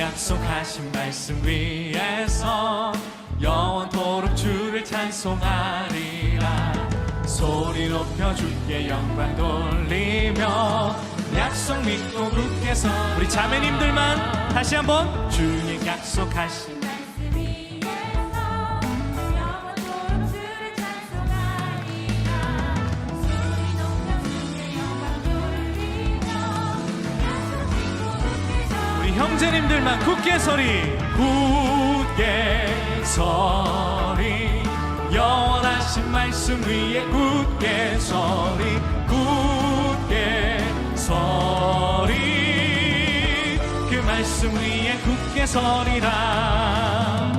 약속하신 말씀 위에서 영원토록 주를 찬송하리라. 소리 높여 주께 영광 돌리며 약속 믿고 굳게 서. 우리 자매님들만 다시 한번. 주님 약속하신 말씀 위에서 영원토록 주를 찬송하리라. 소리 높여 주께 영광 돌리며 약속 믿고 굳게 서. 우리 형제님들만 굳게 서리. 굳게 서리. 영원하신 말씀 위에 굳게 서리. 굳게 서리. 그 말씀 위에 굳게 서리라.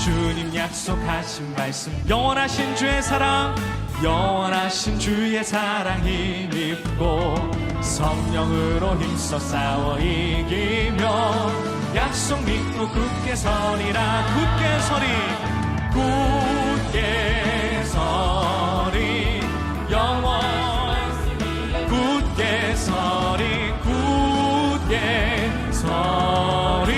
주님 약속하신 말씀, 영원하신 주의 사랑, 영원하신 주의 사랑 힘입고 성령으로 힘써 싸워 이기며 약속 믿고 굳게 서리라. 굳게 서리. 굳게 서리. 영원 굳게 서리. 굳게 서리.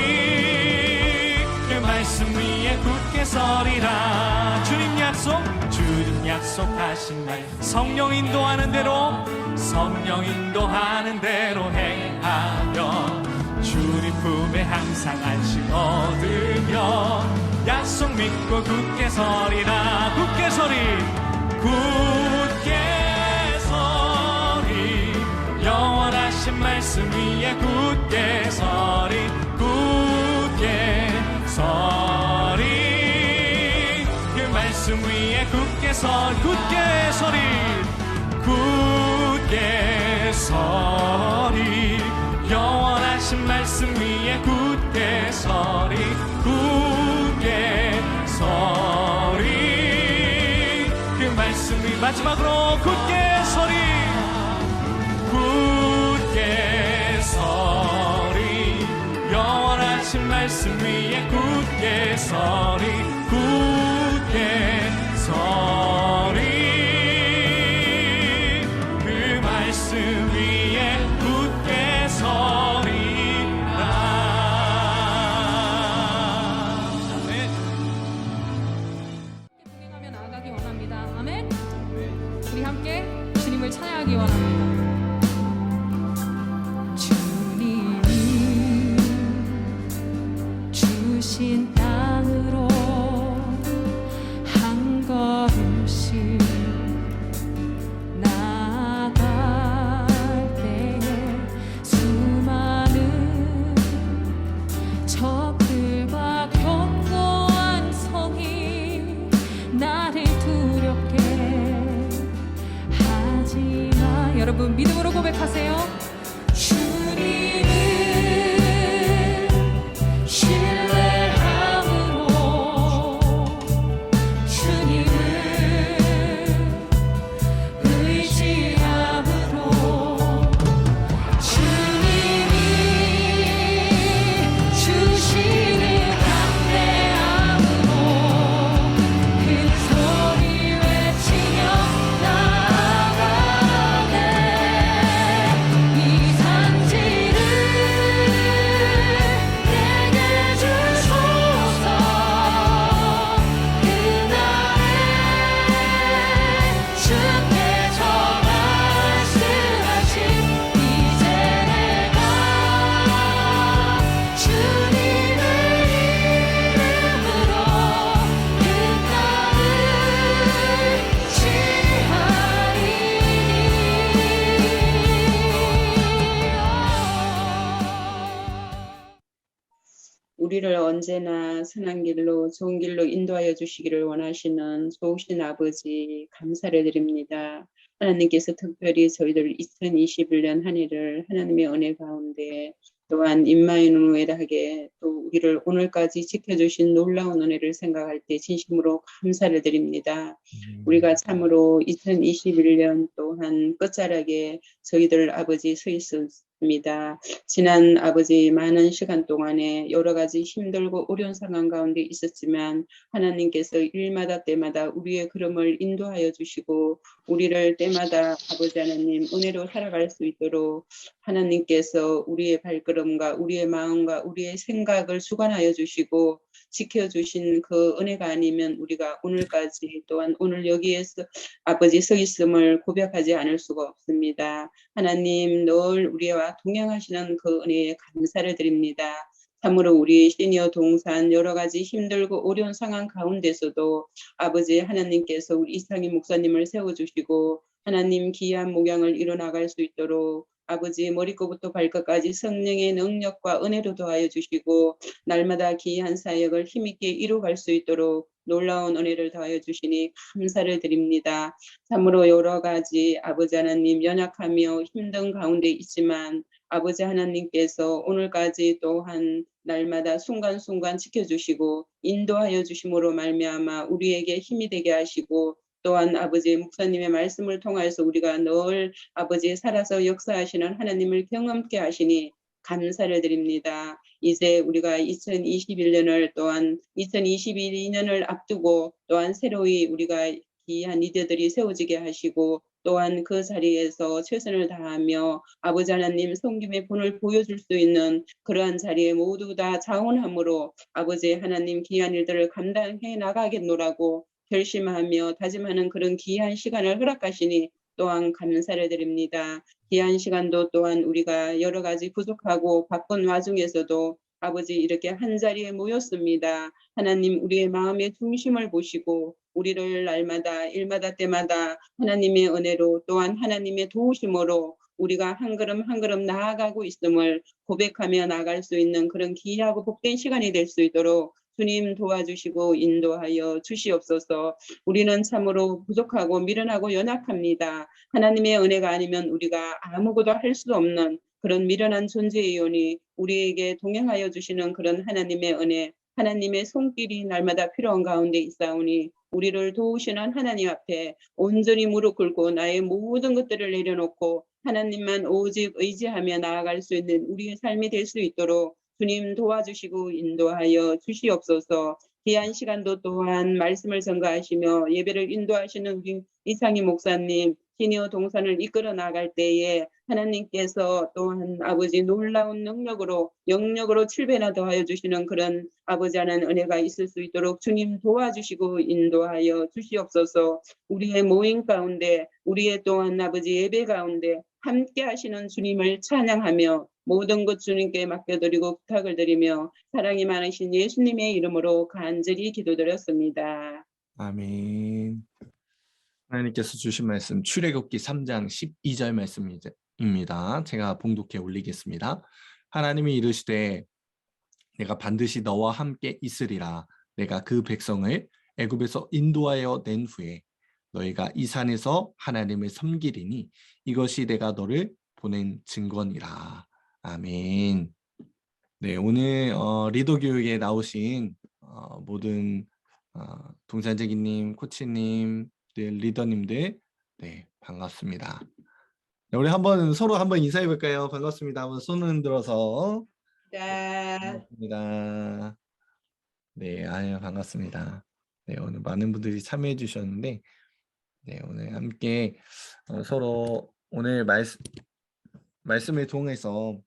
그 말씀 위에 굳게 서리라. 주님 약속, 주님 약속하신 말, 성령 인도하는 대로, 성령 인도하는 대로 행하며 주님 품에 항상 안식 얻으며 약속 믿고 굳게 서리라. 굳게 서리. 굳게 서리. 영원하신 말씀 위에 굳게 서리. 굳게 서리. 그 말씀 위에 굳게 서리. 굳게 서리. 굳게 서리. 영원하신 말씀 위에 굳게 서리. 굳게 서리. 그 말씀 위 마지막으로 굳게 서리. 굳게 서리. 영원하신 말씀 위에 굳게 서리. 굳게 서리. 그 말씀 위에 굳게 서리라. 아멘. 동행하며 나아가기 원합니다. 아멘. 우리 함께 주님을 찬양하기 원합니다. 주님이 주신 땅으로 한 걸음씩 나아갈 때에 수많은 적들과 견고한 성이 나를 두렵게 하지마. 여러분 믿음으로 고백하세요. 주님을 신뢰함으로, 주님을 의지함으로, 주님이 주시는 담대함으로 큰 소리 외치며 나아가네. 이 산지를 내게 주소서. 그날에 주께서 말씀하신 이제 내가 주님의 이름으로 그 땅을 취하리니. 우리를 언제나 선한 길로, 좋은 길로 인도하여 주시기를 원하시는 좋으신 아버지, 감사를 드립니다. 하나님께서 특별히 저희들 2021년 한 해를 하나님의 은혜 가운데 또한 임마누엘하게 또 우리를 오늘까지 지켜주신 놀라운 은혜를 생각할 때 진심으로 감사를 드립니다. 우리가 참으로 2021년 또한 끝자락에 저희들 아버지 서 입니다. 지난 아버지 많은 시간 동안에 여러 가지 힘들고 어려운 상황 가운데 있었지만 하나님께서 일마다 때마다 우리의 걸음을 인도하여 주시고 우리를 때마다 아버지 하나님 은혜로 살아갈 수 있도록 하나님께서 우리의 발걸음과 우리의 마음과 우리의 생각을 주관하여 주시고 지켜주신 그 은혜가 아니면 우리가 오늘까지 또한 오늘 여기에서 아버지 서 있음을 고백하지 않을 수가 없습니다. 하나님 늘 우리와 동행하시는 그 은혜에 감사를 드립니다. 참으로 우리 시니어 동산 여러 가지 힘들고 어려운 상황 가운데서도 아버지 하나님께서 우리 이상희 목사님을 세워주시고 하나님 귀한 목양을 이뤄나갈 수 있도록 아버지 머리끝부터 발끝까지 성령의 능력과 은혜로 도와여 주시고 날마다 귀한 사역을 힘있게 이루어갈 수 있도록 놀라운 은혜를 더하여 주시니 감사를 드립니다. 참으로 여러 가지 아버지 하나님 연약하며 힘든 가운데 있지만 아버지 하나님께서 오늘까지 또한 날마다 순간순간 지켜주시고 인도하여 주심으로 말미암아 우리에게 힘이 되게 하시고 또한 아버지 목사님의 말씀을 통하여서 우리가 늘 아버지 살아서 역사하시는 하나님을 경험케 하시니 감사를 드립니다. 이제 우리가 2021년을 또한 2022년을 앞두고 또한 새로이 우리가 귀한 리더들이 세워지게 하시고 또한 그 자리에서 최선을 다하며 아버지 하나님 섬김의 본을 보여줄 수 있는 그러한 자리에 모두 다 자원함으로 아버지 하나님 귀한 일들을 감당해 나가겠노라고 결심하며 다짐하는 그런 귀한 시간을 허락하시니 또한 감사를 드립니다. 귀한 시간도 또한 우리가 여러 가지 부족하고 바쁜 와중에서도 아버지 이렇게 한자리에 모였습니다. 하나님 우리의 마음의 중심을 보시고 우리를 날마다 일마다 때마다 하나님의 은혜로 또한 하나님의 도우심으로 우리가 한 걸음 한 걸음 나아가고 있음을 고백하며 나아갈 수 있는 그런 귀하고 복된 시간이 될 수 있도록 주님 도와주시고 인도하여 주시옵소서. 우리는 참으로 부족하고 미련하고 연약합니다. 하나님의 은혜가 아니면 우리가 아무것도 할 수 없는 그런 미련한 존재이오니 우리에게 동행하여 주시는 그런 하나님의 은혜, 하나님의 손길이 날마다 필요한 가운데 있사오니 우리를 도우시는 하나님 앞에 온전히 무릎 꿇고 나의 모든 것들을 내려놓고 하나님만 오직 의지하며 나아갈 수 있는 우리의 삶이 될 수 있도록 주님 도와주시고 인도하여 주시옵소서. 귀한 시간도 또한 말씀을 전가하시며 예배를 인도하시는 우리 이상희 목사님 시니어 동산을 이끌어 나갈 때에 하나님께서 또한 아버지 놀라운 능력으로 영력으로 7배나 더하여 주시는 그런 아버지 하나님 은혜가 있을 수 있도록 주님 도와주시고 인도하여 주시옵소서. 우리의 모임 가운데 우리의 또한 아버지 예배 가운데 함께 하시는 주님을 찬양하며 모든 것 주님께 맡겨드리고 부탁을 드리며 사랑이 많으신 예수님의 이름으로 간절히 기도드렸습니다. 아멘. 하나님께서 주신 말씀 출애굽기 3장 12절 말씀입니다. 제가 봉독해 올리겠습니다. 하나님이 이르시되 내가 반드시 너와 함께 있으리라. 내가 그 백성을 애굽에서 인도하여 낸 후에 너희가 이 산에서 하나님을 섬기리니 이것이 내가 너를 보낸 증거니라. 아멘. 네, 오늘 리더 교육에 나오신 모든 동산재기님, 코치님, 리더님들, 네, 반갑습니다. 네, 우리 서로 한번 인사해 볼까요? 반갑습니다. 한번 손을 흔들어서. 반갑습니다. 네, 아유 반갑습니다. 네, 오늘 많은 분들이 참여해 주셨는데, 네, 오늘 함께 서로 오늘 말씀을 통해서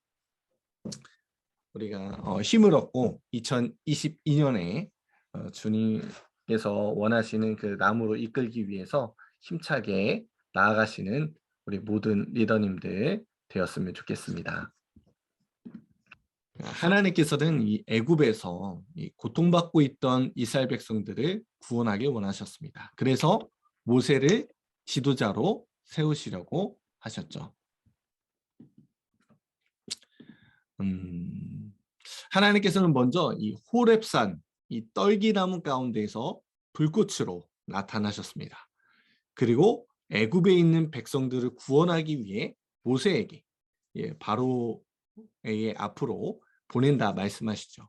우리가 힘을 얻고 2022년에 주님께서 원하시는 그 나무로 이끌기 위해서 힘차게 나아가시는 우리 모든 리더님들 되었으면 좋겠습니다. 하나님께서는 이 애굽에서 이 고통받고 있던 이스라엘 백성들을 구원하기 원하셨습니다. 그래서 모세를 지도자로 세우시려고 하셨죠. 하나님께서는 먼저 이 호렙산, 이 떨기나무 가운데에서 불꽃으로 나타나셨습니다. 그리고 애굽에 있는 백성들을 구원하기 위해 모세에게 바로의 앞으로 보낸다 말씀하시죠.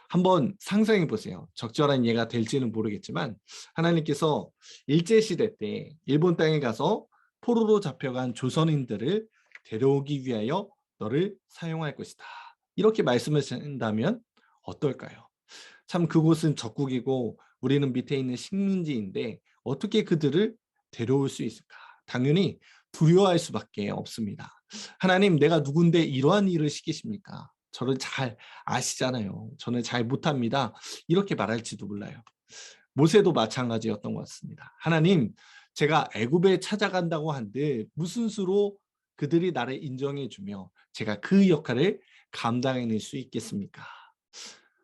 한번 상상해 보세요. 적절한 예가 될지는 모르겠지만 하나님께서 일제시대 때 일본 땅에 가서 포로로 잡혀간 조선인들을 데려오기 위하여 너를 사용할 것이다. 이렇게 말씀하신다면 어떨까요? 참 그곳은 적국이고 우리는 밑에 있는 식민지인데 어떻게 그들을 데려올 수 있을까? 당연히 두려워할 수밖에 없습니다. 하나님, 내가 누군데 이러한 일을 시키십니까? 저를 잘 아시잖아요. 저는 잘 못합니다. 이렇게 말할지도 몰라요. 모세도 마찬가지였던 것 같습니다. 하나님, 제가 애굽에 찾아간다고 한들 무슨 수로 그들이 나를 인정해 주며 제가 그 역할을 감당해낼 수 있겠습니까?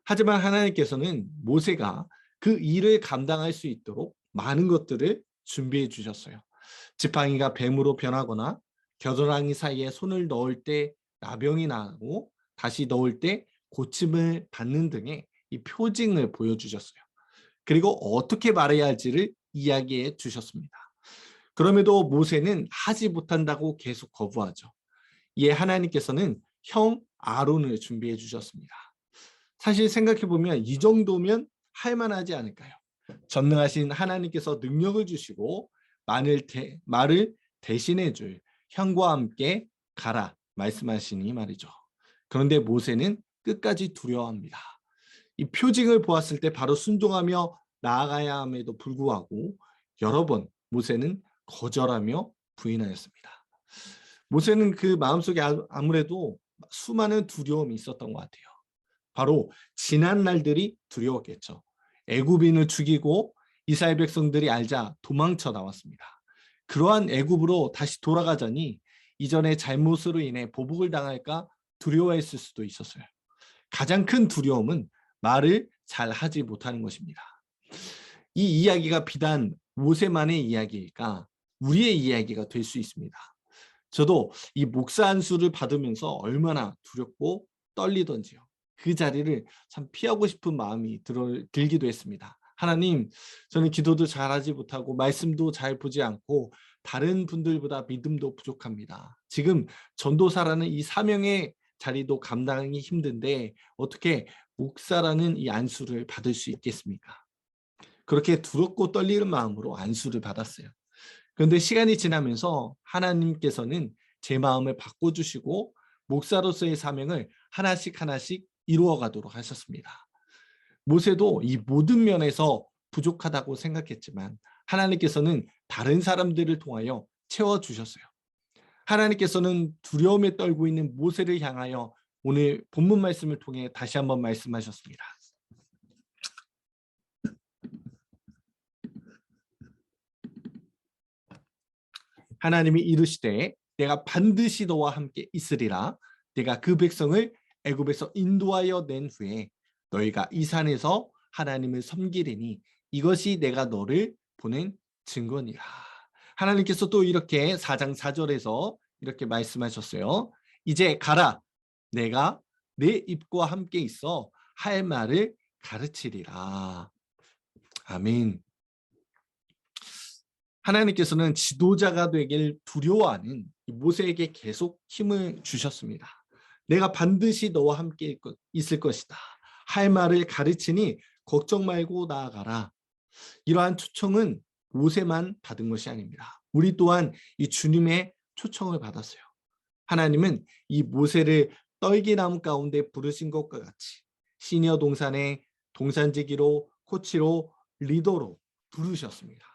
하지만 하나님께서는 모세가 그 일을 감당할 수 있도록 많은 것들을 준비해 주셨어요. 지팡이가 뱀으로 변하거나 겨드랑이 사이에 손을 넣을 때 나병이 나고 다시 넣을 때 고침을 받는 등의 이 표징을 보여주셨어요. 그리고 어떻게 말해야 할지를 이야기해 주셨습니다. 그럼에도 모세는 하지 못한다고 계속 거부하죠. 이에 하나님께서는 형 아론을 준비해 주셨습니다. 사실 생각해 보면 이 정도면 할 만하지 않을까요? 전능하신 하나님께서 능력을 주시고 말을 대신해 줄 형과 함께 가라 말씀하시니 말이죠. 그런데 모세는 끝까지 두려워합니다. 이 표징을 보았을 때 바로 순종하며 나아가야 함에도 불구하고 여러 번 모세는 거절하며 부인하였습니다. 모세는 그 마음속에 아무래도 수많은 두려움이 있었던 것 같아요. 바로 지난 날들이 두려웠겠죠. 애굽인을 죽이고 이스라엘 백성들이 알자 도망쳐 나왔습니다. 그러한 애굽으로 다시 돌아가자니 이전의 잘못으로 인해 보복을 당할까 두려워했을 수도 있었어요. 가장 큰 두려움은 말을 잘 하지 못하는 것입니다. 이 이야기가 비단 모세만의 이야기일까? 우리의 이야기가 될 수 있습니다. 저도 이 목사 안수를 받으면서 얼마나 두렵고 떨리던지요. 그 자리를 참 피하고 싶은 마음이 들기도 했습니다. 하나님, 저는 기도도 잘하지 못하고 말씀도 잘 보지 않고 다른 분들보다 믿음도 부족합니다. 지금 전도사라는 이 사명의 자리도 감당하기 힘든데 어떻게 목사라는 이 안수를 받을 수 있겠습니까? 그렇게 두렵고 떨리는 마음으로 안수를 받았어요. 그런데 시간이 지나면서 하나님께서는 제 마음을 바꿔주시고 목사로서의 사명을 하나씩 이루어가도록 하셨습니다. 모세도 이 모든 면에서 부족하다고 생각했지만 하나님께서는 다른 사람들을 통하여 채워주셨어요. 하나님께서는 두려움에 떨고 있는 모세를 향하여 오늘 본문 말씀을 통해 다시 한번 말씀하셨습니다. 하나님이 이르시되 내가 반드시 너와 함께 있으리라. 내가 그 백성을 애굽에서 인도하여 낸 후에 너희가 이 산에서 하나님을 섬기리니 이것이 내가 너를 보낸 증거니라. 하나님께서 또 이렇게 4장 4절에서 이렇게 말씀하셨어요. 이제 가라. 내가 내 입과 함께 있어 할 말을 가르치리라. 아멘. 하나님께서는 지도자가 되길 두려워하는 모세에게 계속 힘을 주셨습니다. 내가 반드시 너와 함께 있을 것이다. 할 말을 가르치니 걱정 말고 나아가라. 이러한 초청은 모세만 받은 것이 아닙니다. 우리 또한 이 주님의 초청을 받았어요. 하나님은 이 모세를 떨기나무 가운데 부르신 것과 같이 시니어 동산의 동산지기로, 코치로, 리더로 부르셨습니다.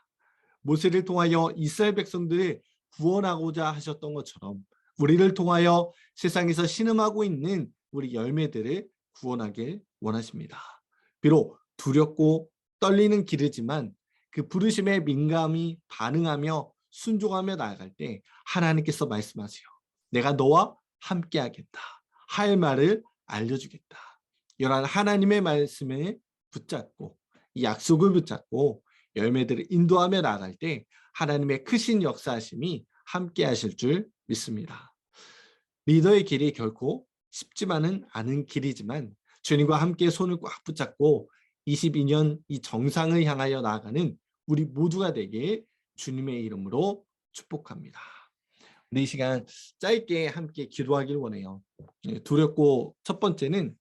모세를 통하여 이스라엘 백성들을 구원하고자 하셨던 것처럼 우리를 통하여 세상에서 신음하고 있는 우리 열매들을 구원하길 원하십니다. 비록 두렵고 떨리는 길이지만 그 부르심에 민감히 반응하며 순종하며 나아갈 때 하나님께서 말씀하세요. 내가 너와 함께하겠다. 할 말을 알려주겠다. 이러한 하나님의 말씀을 붙잡고 이 약속을 붙잡고 열매들을 인도하며 나아갈 때 하나님의 크신 역사하심이 함께 하실 줄 믿습니다. 리더의 길이 결코 쉽지만은 않은 길이지만 주님과 함께 손을 꽉 붙잡고 22년 이 정상을 향하여 나아가는 우리 모두가 되길 주님의 이름으로 축복합니다. 우리 이 시간 짧게 함께 기도하길 원해요. 두렵고 첫 번째는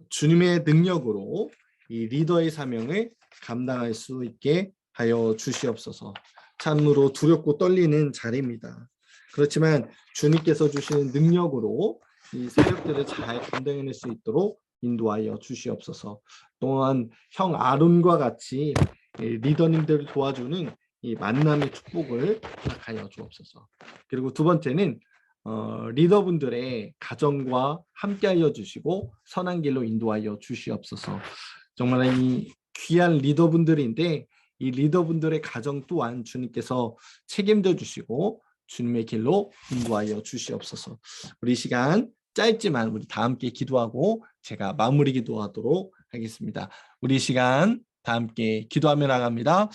주님의 능력으로 이 리더의 사명을 감당할 수 있게 하여 주시옵소서. 참으로 두렵고 떨리는 자리입니다. 그렇지만 주님께서 주시는 능력으로 이 사역들을 잘 감당해낼 수 있도록 인도하여 주시옵소서. 또한 형 아론과 같이 리더님들을 도와주는 이 만남의 축복을 허락하여 주옵소서. 그리고 두 번째는 리더분들의 가정과 함께하여 주시고 선한 길로 인도하여 주시옵소서. 정말 이 귀한 리더분들인데 이 리더분들의 가정 또한 주님께서 책임져 주시고 주님의 길로 인도하여 주시옵소서. 우리 시간 짧지만 우리 다 함께 기도하고 제가 마무리 기도하도록 하겠습니다. 우리 시간 다 함께 기도하며 나갑니다.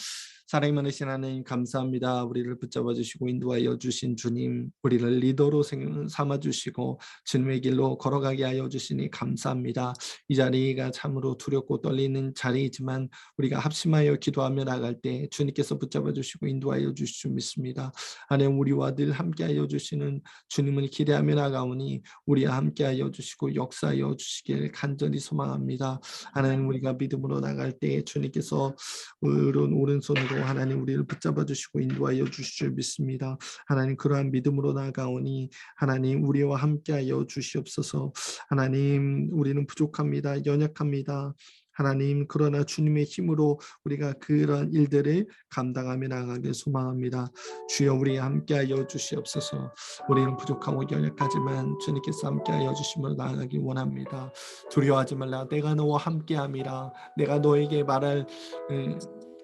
사랑이 많으신 하나님 감사합니다. 우리를 붙잡아 주시고 인도하여 주신 주님, 우리를 리더로 삼아 주시고 주님의 길로 걸어가게 하여 주시니 감사합니다. 이 자리가 참으로 두렵고 떨리는 자리이지만 우리가 합심하여 기도하며 나갈 때 주님께서 붙잡아 주시고 인도하여 주실 줄 믿습니다. 하나님, 우리와 늘 함께하여 주시는 주님을 기대하며 나가오니 우리와 함께하여 주시고 역사하여 주시길 간절히 소망합니다. 하나님, 우리가 믿음으로 나갈 때 주님께서 오른손으로 하나님 우리를 붙잡아 주시고 인도하여 주실 줄 믿습니다. 하나님, 그러한 믿음으로 나아가오니 하나님 우리와 함께하여 주시옵소서. 하나님, 우리는 부족합니다. 연약합니다. 하나님, 그러나 주님의 힘으로 우리가 그런 일들을 감당하며 나가길 소망합니다. 주여, 우리와 함께하여 주시옵소서. 우리는 부족하고 연약하지만 주님께서 함께하여 주심으로 나아가길 원합니다. 두려워하지 말라. 내가 너와 함께함이라. 내가 너에게 말할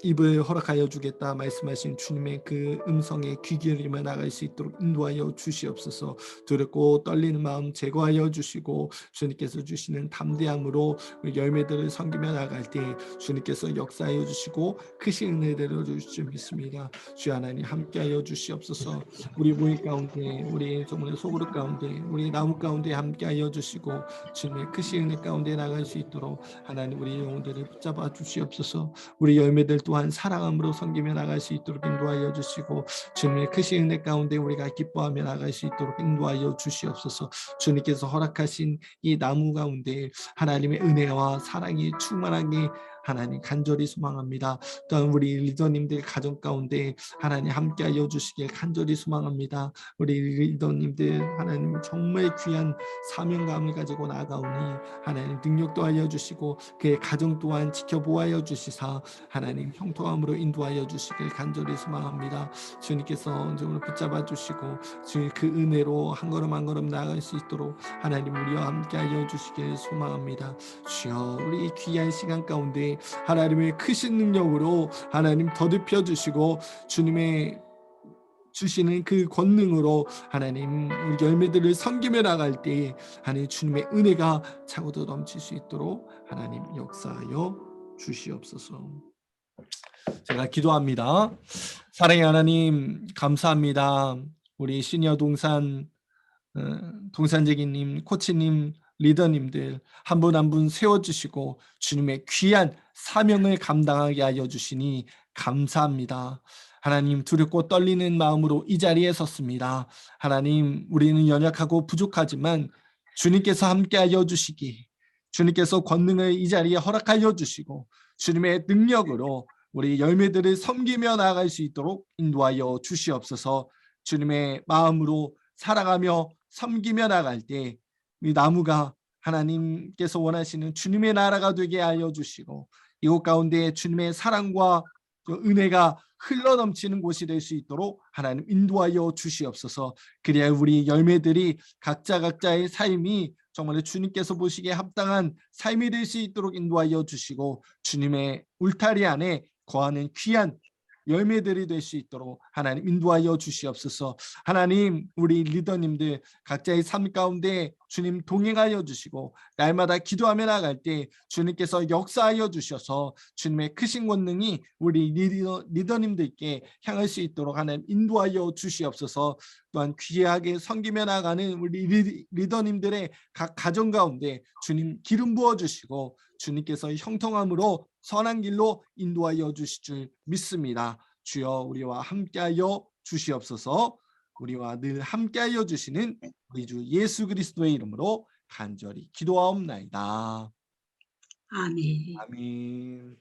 입을 허락하여 주겠다 말씀하신 주님의 그 음성에 귀 기울이며 나갈 수 있도록 인도하여 주시옵소서. 두렵고 떨리는 마음 제거하여 주시고 주님께서 주시는 담대함으로 열매들을 섬기며 나갈 때 주님께서 역사하여 주시고 크신 은혜를 주실 줄 믿습니다. 주 하나님 함께하여 주시옵소서. 우리 모임 가운데, 우리 정말 소그룹 가운데, 우리 나무 가운데 함께하여 주시고 주님의 크신 은혜 가운데 나갈 수 있도록 하나님 우리 영혼들을 붙잡아 주시옵소서. 우리 열매들 또한 사랑함으로 섬기며 나갈 수 있도록 인도하여 주시고 주님의 크신 은혜 가운데 우리가 기뻐하며 나갈 수 있도록 인도하여 주시옵소서. 주님께서 허락하신 이 나무 가운데 하나님의 은혜와 사랑이 충만하게 하나님 간절히 소망합니다. 또한 우리 리더님들 가정 가운데 하나님 함께하여 주시길 간절히 소망합니다. 우리 리더님들 하나님 정말 귀한 사명감을 가지고 나아가오니 하나님 능력도 알려주시고 그의 가정 또한 지켜보아여 주시사 하나님 형통함으로 인도하여 주시길 간절히 소망합니다. 주님께서 오늘 붙잡아 주시고 주님 그 은혜로 한 걸음 한 걸음 나아갈 수 있도록 하나님 우리와 함께하여 주시길 소망합니다. 주여, 우리 귀한 시간 가운데 하나님의 크신 능력으로 하나님 더듬혀 주시고 주님의 주시는 그 권능으로 하나님 우리 열매들을 섬기며 나갈 때 하나님 주님의 은혜가 차고도 넘칠 수 있도록 하나님 역사하여 주시옵소서. 제가 기도합니다. 사랑의 하나님 감사합니다. 우리 시니어 동산재기님, 코치님, 리더님들 한 분 한 분 세워주시고 주님의 귀한 사명을 감당하게 하여 주시니 감사합니다. 하나님, 두렵고 떨리는 마음으로 이 자리에 섰습니다. 하나님, 우리는 연약하고 부족하지만 주님께서 함께하여 주시기, 주님께서 권능을 이 자리에 허락하여 주시고 주님의 능력으로 우리 열매들을 섬기며 나아갈 수 있도록 인도하여 주시옵소서. 주님의 마음으로 살아가며 섬기며 나갈 때 이 나무가 하나님께서 원하시는 주님의 나라가 되게 하여 주시고 이곳 가운데 주님의 사랑과 은혜가 흘러넘치는 곳이 될 수 있도록 하나님 인도하여 주시옵소서. 그래야 우리 열매들이 각자의 삶이 정말 주님께서 보시기에 합당한 삶이 될 수 있도록 인도하여 주시고 주님의 울타리 안에 거하는 귀한 열매들이 될 수 있도록 하나님 인도하여 주시옵소서. 하나님, 우리 리더님들 각자의 삶 가운데 주님 동행하여 주시고 날마다 기도하며 나갈 때 주님께서 역사하여 주셔서 주님의 크신 권능이 우리 리더님들께 향할 수 있도록 하나님 인도하여 주시옵소서. 또한 귀하게 섬기며 나가는 우리 리더님들의 각 가정 가운데 주님 기름 부어주시고 주님께서 형통함으로 선한 길로 인도하여 주실 줄 믿습니다. 주여, 우리와 함께하여 주시옵소서. 우리와 늘 함께하여 주시는 우리 주 예수 그리스도의 이름으로 간절히 기도하옵나이다. 아멘. 아멘.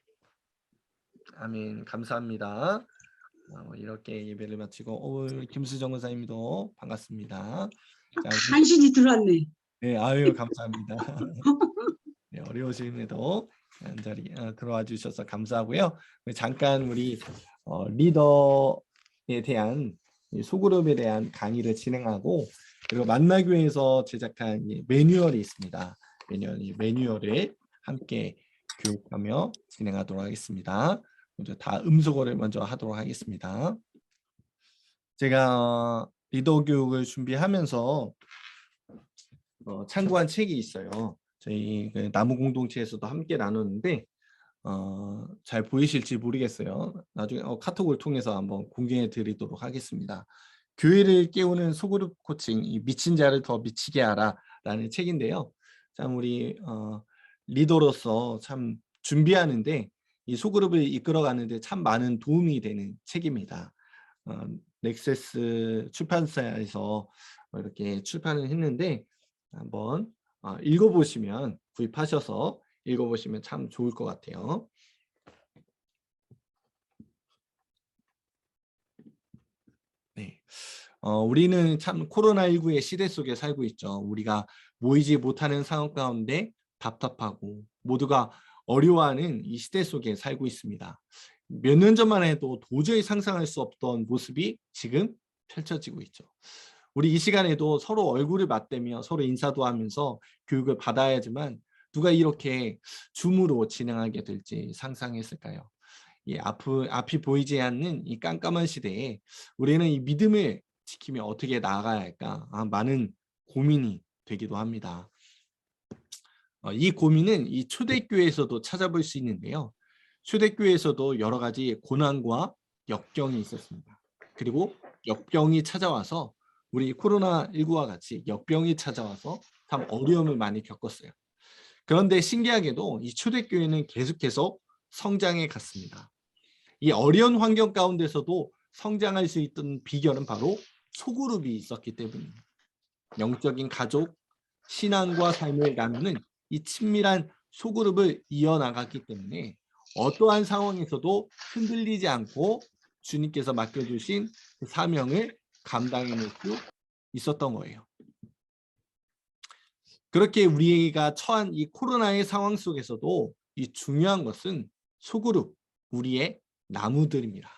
아멘. 감사합니다. 이렇게 예배를 마치고 김수정 권사님도 반갑습니다. 자, 간신히 들어왔네. 네, 아유 감사합니다. 네, 어려우심에도 한 자리 들어와 주셔서 감사하고요. 잠깐 우리 리더에 대한 소그룹에 대한 강의를 진행하고 그리고 만나교회에서 제작한 매뉴얼이 있습니다. 매뉴얼을 함께 교육하며 진행하도록 하겠습니다. 먼저 다 음소거를 먼저 하도록 하겠습니다. 제가 리더 교육을 준비하면서 참고한 책이 있어요. 저희 그 나무 공동체에서도 함께 나누는데 잘 보이실지 모르겠어요. 나중에 카톡을 통해서 한번 공개해 드리도록 하겠습니다. 교회를 깨우는 소그룹 코칭, 이 미친 자를 더 미치게 하라라는 책인데요. 참 우리 리더로서 참 준비하는데 이 소그룹을 이끌어가는데 참 많은 도움이 되는 책입니다. 넥세스 출판사에서 이렇게 출판을 했는데 한번 읽어보시면 구입하셔서 읽어보시면 참 좋을 것 같아요. 네, 우리는 참 코로나19의 시대 속에 살고 있죠. 우리가 모이지 못하는 상황 가운데 답답하고 모두가 어려워하는 이 시대 속에 살고 있습니다. 몇 년 전만 해도 도저히 상상할 수 없던 모습이 지금 펼쳐지고 있죠. 우리 이 시간에도 서로 얼굴을 맞대며 서로 인사도 하면서 교육을 받아야지만 누가 이렇게 줌으로 진행하게 될지 상상했을까요? 이 앞이 보이지 않는 이 깜깜한 시대에 우리는 이 믿음을 지키며 어떻게 나아가야 할까? 많은 고민이 되기도 합니다. 이 고민은 이 초대교회에서도 찾아볼 수 있는데요. 초대교회에서도 여러 가지 고난과 역경이 있었습니다. 그리고 역병이 찾아와서 우리 코로나19와 같이 역병이 찾아와서 참 어려움을 많이 겪었어요. 그런데 신기하게도 이 초대교회는 계속해서 성장해 갔습니다. 이 어려운 환경 가운데서도 성장할 수 있던 비결은 바로 소그룹이 있었기 때문입니다. 영적인 가족, 신앙과 삶을 나누는 이 친밀한 소그룹을 이어나갔기 때문에 어떠한 상황에서도 흔들리지 않고 주님께서 맡겨주신 그 사명을 감당해낼 수 있었던 거예요. 그렇게 우리가 처한 이 코로나의 상황 속에서도 이 중요한 것은 소그룹, 우리의 나무들입니다.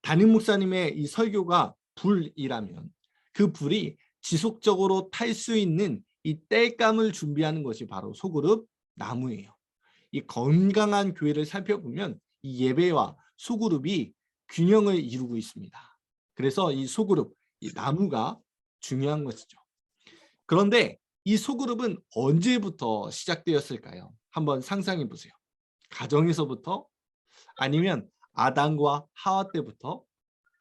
담임 목사님의 이 설교가 불이라면 그 불이 지속적으로 탈 수 있는 이 땔감을 준비하는 것이 바로 소그룹 나무예요. 이 건강한 교회를 살펴보면 이 예배와 소그룹이 균형을 이루고 있습니다. 그래서 이 소그룹, 이 나무가 중요한 것이죠. 그런데 이 소그룹은 언제부터 시작되었을까요? 한번 상상해 보세요. 가정에서부터 아니면 아담과 하와 때부터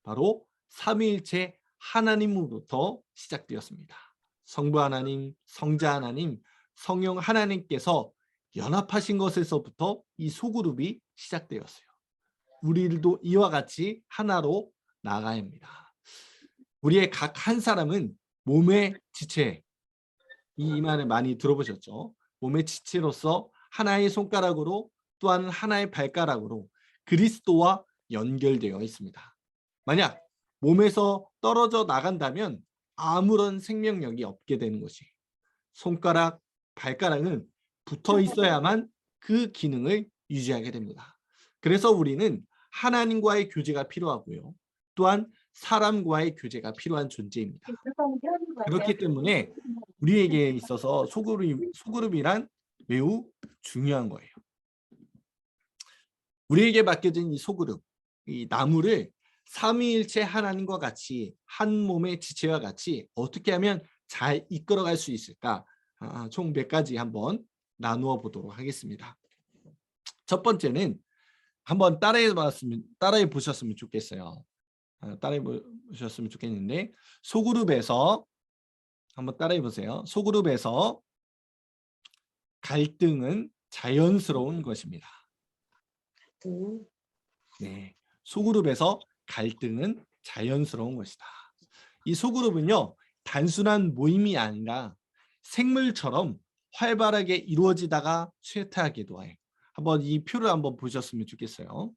바로 삼위일체 하나님으로부터 시작되었습니다. 성부 하나님, 성자 하나님, 성령 하나님께서 연합하신 것에서부터 이 소그룹이 시작되었어요. 우리들도 이와 같이 하나로 나아가야 합니다. 우리의 각 한 사람은 몸의 지체, 이 말을 많이 들어보셨죠? 몸의 지체로서 하나의 손가락으로 또한 하나의 발가락으로 그리스도와 연결되어 있습니다. 만약 몸에서 떨어져 나간다면 아무런 생명력이 없게 되는 것이 손가락, 발가락은 붙어 있어야만 그 기능을 유지하게 됩니다. 그래서 우리는 하나님과의 교제가 필요하고요. 또한 사람과의 교제가 필요한 존재입니다. 그렇기 때문에 우리에게 있어서 소그룹이란 매우 중요한 거예요. 우리에게 맡겨진 이 소그룹, 이 나무를 삼위일체 하나님과 같이 한 몸의 지체와 같이 어떻게 하면 잘 이끌어갈 수 있을까? 총 몇 가지 한번 나누어 보도록 하겠습니다. 첫 번째는 한번 따라해 보셨으면 좋겠어요. 따라해 보셨으면 좋겠는데 소그룹에서 한번 따라해 보세요. 소그룹에서 갈등은 자연스러운 것입니다. 네, 소그룹에서 갈등은 자연스러운 것이다. 이 소그룹은요, 단순한 모임이 아니라 생물처럼 활발하게 이루어지다가 쇠퇴하기도 해요. 한번 이 표를 한번 보셨으면 좋겠어요.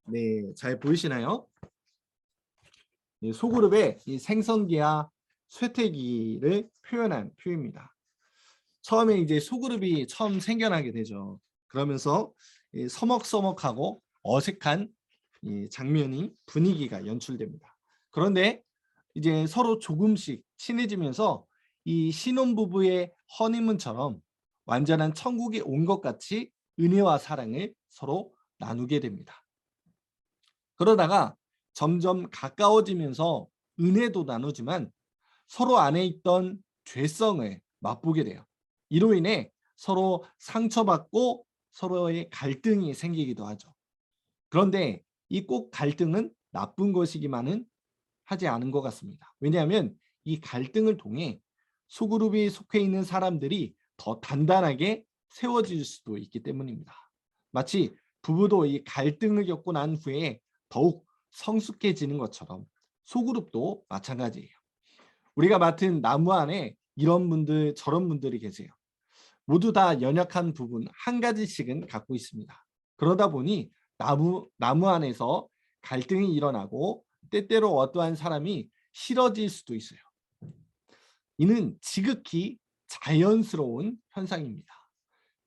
네, 잘 보이시나요? 네, 소그룹의 이 생성기와 쇠퇴기를 표현한 표입니다. 처음에 이제 소그룹이 처음 생겨나게 되죠. 그러면서 이 서먹서먹하고 어색한 이 장면이 분위기가 연출됩니다. 그런데 이제 서로 조금씩 친해지면서 이 신혼부부의 허니문처럼 완전한 천국에 온 것 같이 은혜와 사랑을 서로 나누게 됩니다. 그러다가 점점 가까워지면서 은혜도 나누지만 서로 안에 있던 죄성을 맛보게 돼요. 이로 인해 서로 상처받고 서로의 갈등이 생기기도 하죠. 그런데 이 꼭 갈등은 나쁜 것이기만은 하지 않은 것 같습니다. 왜냐하면 이 갈등을 통해 소그룹이 속해 있는 사람들이 더 단단하게 세워질 수도 있기 때문입니다. 마치 부부도 이 갈등을 겪고 난 후에 더욱 성숙해지는 것처럼 소그룹도 마찬가지예요. 우리가 맡은 나무 안에 이런 분들 저런 분들이 계세요. 모두 다 연약한 부분 한 가지씩은 갖고 있습니다. 그러다 보니 나무 안에서 갈등이 일어나고 때때로 어떠한 사람이 싫어질 수도 있어요. 이는 지극히 자연스러운 현상입니다.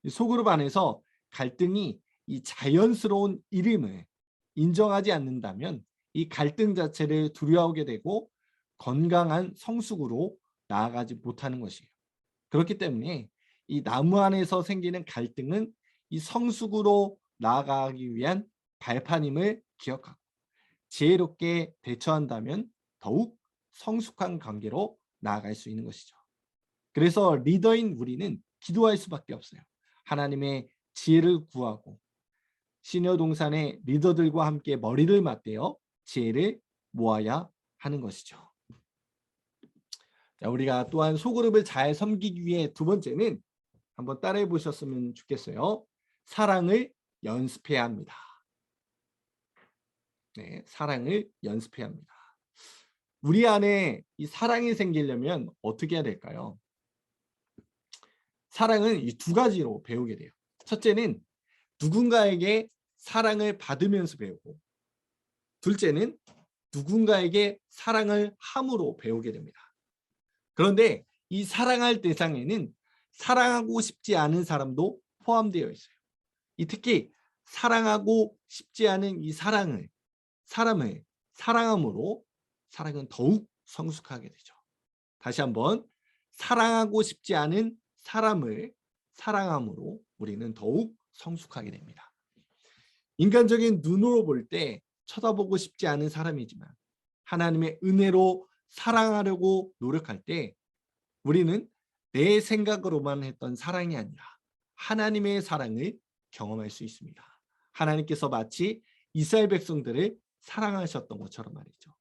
소그룹 안에서 갈등이 이 자연스러운 이름을 인정하지 않는다면 이 갈등 자체를 두려워하게 되고 건강한 성숙으로 나아가지 못하는 것이에요. 그렇기 때문에 이 나무 안에서 생기는 갈등은 이 성숙으로 나아가기 위한 발판임을 기억하고 지혜롭게 대처한다면 더욱 성숙한 관계로 나아갈 수 있는 것이죠. 그래서 리더인 우리는 기도할 수밖에 없어요. 하나님의 지혜를 구하고 시녀 동산의 리더들과 함께 머리를 맞대어 지혜를 모아야 하는 것이죠. 자, 우리가 또한 소그룹을 잘 섬기기 위해 두 번째는 한번 따라해 보셨으면 좋겠어요. 사랑을 연습해야 합니다. 네, 사랑을 연습해야 합니다. 우리 안에 이 사랑이 생기려면 어떻게 해야 될까요? 사랑은 이 두 가지로 배우게 돼요. 첫째는 누군가에게 사랑을 받으면서 배우고, 둘째는 누군가에게 사랑을 함으로 배우게 됩니다. 그런데 이 사랑할 대상에는 사랑하고 싶지 않은 사람도 포함되어 있어요. 특히 사랑하고 싶지 않은 이 사람을 사랑함으로 사랑은 더욱 성숙하게 되죠. 다시 한번, 사랑하고 싶지 않은 사람을 사랑함으로 우리는 더욱 성숙하게 됩니다. 인간적인 눈으로 볼 때 쳐다보고 싶지 않은 사람이지만 하나님의 은혜로 사랑하려고 노력할 때 우리는 내 생각으로만 했던 사랑이 아니라 하나님의 사랑을 경험할 수 있습니다. 하나님께서 마치 이스라엘 백성들을 사랑하셨던 것처럼 말이죠.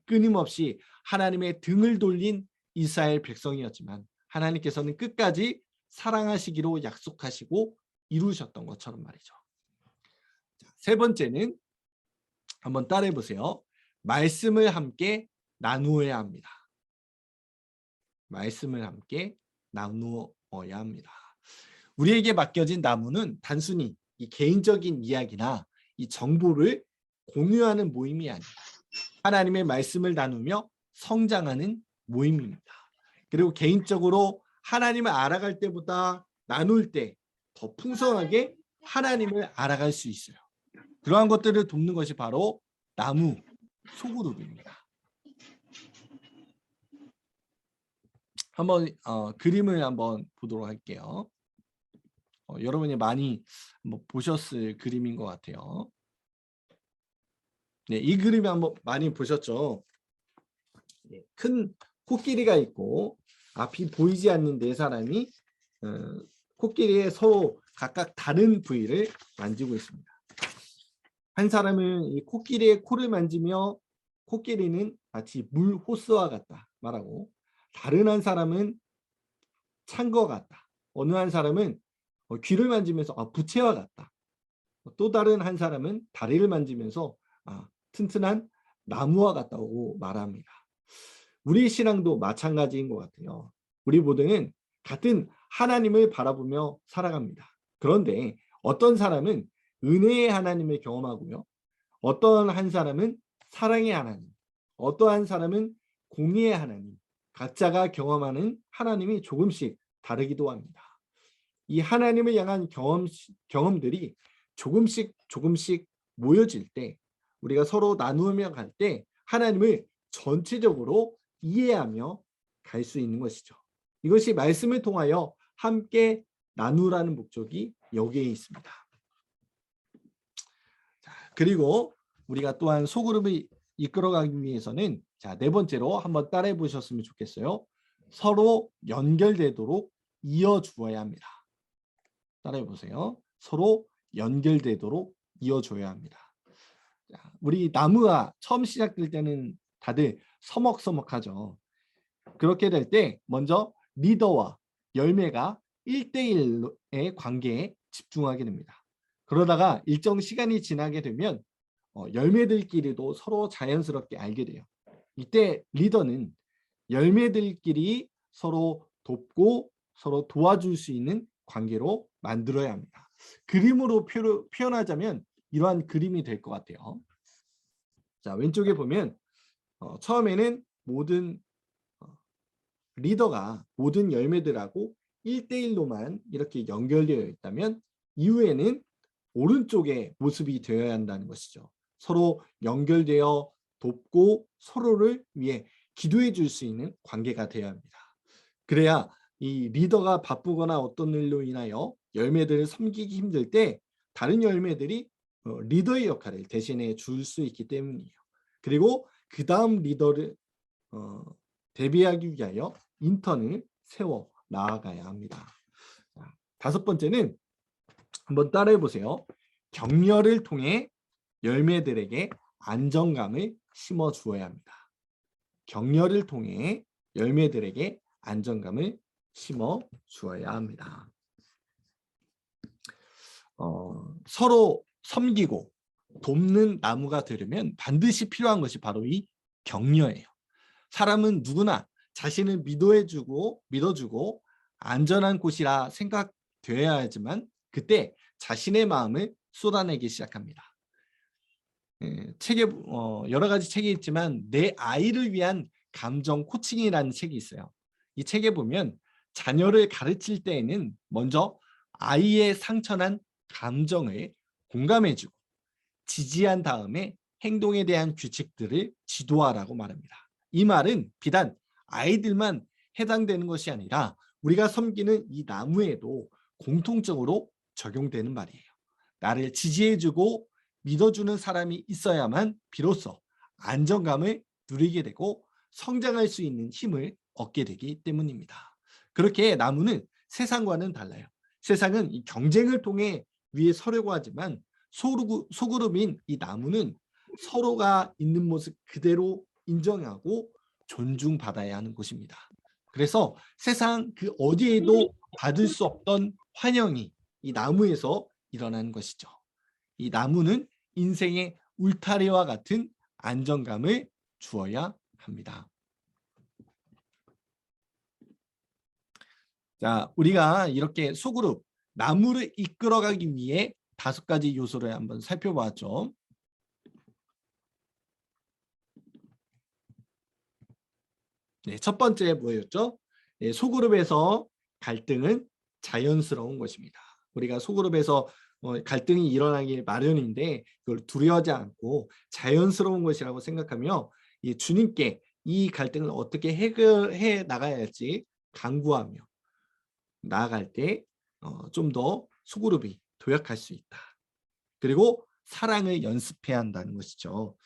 끊임없이 하나님의 등을 돌린 이스라엘 백성이었지만 하나님께서는 끝까지 사랑하시기로 약속하시고 이루셨던 것처럼 말이죠. 세 번째는 한번 따라해 보세요. 말씀을 함께 나누어야 합니다. 말씀을 함께 나누어야 합니다. 우리에게 맡겨진 나무는 단순히 이 개인적인 이야기나 이 정보를 공유하는 모임이 아니라 하나님의 말씀을 나누며 성장하는 모임입니다. 그리고 개인적으로 하나님을 알아갈 때보다 나눌 때 더 풍성하게 하나님을 알아갈 수 있어요. 그러한 것들을 돕는 것이 바로 나무 소그룹입니다. 한번 그림을 한번 보도록 할게요. 여러분이 많이 보셨을 그림인 것 같아요. 네, 이 그림이 한번 많이 보셨죠? 네, 큰 코끼리가 있고 앞이 보이지 않는 네 사람이 코끼리의 서로 각각 다른 부위를 만지고 있습니다. 한 사람은 이 코끼리의 코를 만지며 코끼리는 마치 물 호스와 같다 말하고, 다른 한 사람은 찬 것 같다. 어느 한 사람은 귀를 만지면서 부채와 같다. 또 다른 한 사람은 다리를 만지면서 튼튼한 나무와 같다고 말합니다. 우리 신앙도 마찬가지인 것 같아요. 우리 모두는 같은 하나님을 바라보며 살아갑니다. 그런데 어떤 사람은 은혜의 하나님을 경험하고요, 어떠한 한 사람은 사랑의 하나님, 어떠한 사람은 공의의 하나님, 각자가 경험하는 하나님이 조금씩 다르기도 합니다. 이 하나님을 향한 경험들이 조금씩 모여질 때, 우리가 서로 나누며 갈 때 하나님을 전체적으로 이해하며 갈 수 있는 것이죠. 이것이 말씀을 통하여 함께 나누라는 목적이 여기에 있습니다. 자, 그리고 우리가 또한 소그룹을 이끌어가기 위해서는 네 번째로 한번 따라해 보셨으면 좋겠어요. 서로 연결되도록 이어주어야 합니다. 따라해 보세요. 서로 연결되도록 이어줘야 합니다. 자, 우리 나무가 처음 시작될 때는 다들 서먹서먹하죠. 그렇게 될 때 먼저 리더와 열매가 1대1의 관계에 집중하게 됩니다. 그러다가 일정 시간이 지나게 되면 열매들끼리도 서로 자연스럽게 알게 돼요. 이때 리더는 열매들끼리 서로 돕고 서로 도와줄 수 있는 관계로 만들어야 합니다. 그림으로 표현하자면 이러한 그림이 될 것 같아요. 자, 왼쪽에 보면 처음에는 모든 리더가 모든 열매들하고 1대1로만 이렇게 연결되어 있다면 이후에는 오른쪽의 모습이 되어야 한다는 것이죠. 서로 연결되어 돕고 서로를 위해 기도해 줄 수 있는 관계가 되어야 합니다. 그래야 이 리더가 바쁘거나 어떤 일로 인하여 열매들을 섬기기 힘들 때 다른 열매들이 리더의 역할을 대신해 줄 수 있기 때문이에요. 그리고 그 다음 리더를 대비하기 위하여 인턴을 세워 나아가야 합니다. 자, 다섯 번째는 한번 따라해 보세요. 격려를 통해 열매들에게 안정감을 심어 주어야 합니다. 격려를 통해 열매들에게 안정감을 심어 주어야 합니다. 서로 섬기고 돕는 나무가 되려면 반드시 필요한 것이 바로 이 격려예요. 사람은 누구나 자신을 믿어주고 안전한 곳이라 생각되어야 하지만 그때 자신의 마음을 쏟아내기 시작합니다. 책에 여러 가지 책이 있지만 내 아이를 위한 감정 코칭이라는 책이 있어요. 이 책에 보면 자녀를 가르칠 때에는 먼저 아이의 상처난 감정을 공감해주고 지지한 다음에 행동에 대한 규칙들을 지도하라고 말합니다. 이 말은 비단 아이들만 해당되는 것이 아니라 우리가 섬기는 이 나무에도 공통적으로 적용되는 말이에요. 나를 지지해주고 믿어주는 사람이 있어야만 비로소 안정감을 누리게 되고 성장할 수 있는 힘을 얻게 되기 때문입니다. 그렇게 나무는 세상과는 달라요. 세상은 이 경쟁을 통해 위에 서려고 하지만 소그룹인 이 나무는 서로가 있는 모습 그대로 인정하고 존중받아야 하는 곳입니다. 그래서 세상 그 어디에도 받을 수 없던 환영이 이 나무에서 일어나는 것이죠. 이 나무는 인생의 울타리와 같은 안정감을 주어야 합니다. 자, 우리가 이렇게 소그룹, 나무를 이끌어가기 위해 5가지 요소를 한번 살펴봤죠. 네, 첫 번째 뭐였죠? 네, 소그룹에서 갈등은 자연스러운 것입니다. 우리가 소그룹에서 갈등이 일어나기 마련인데 그걸 두려워하지 않고 자연스러운 것이라고 생각하며 이 주님께 이 갈등을 어떻게 해결해 나가야 할지 간구하며 나아갈 때 좀 더 소그룹이 도약할 수 있다. 그리고 사랑을 연습해야 한다는 것이죠.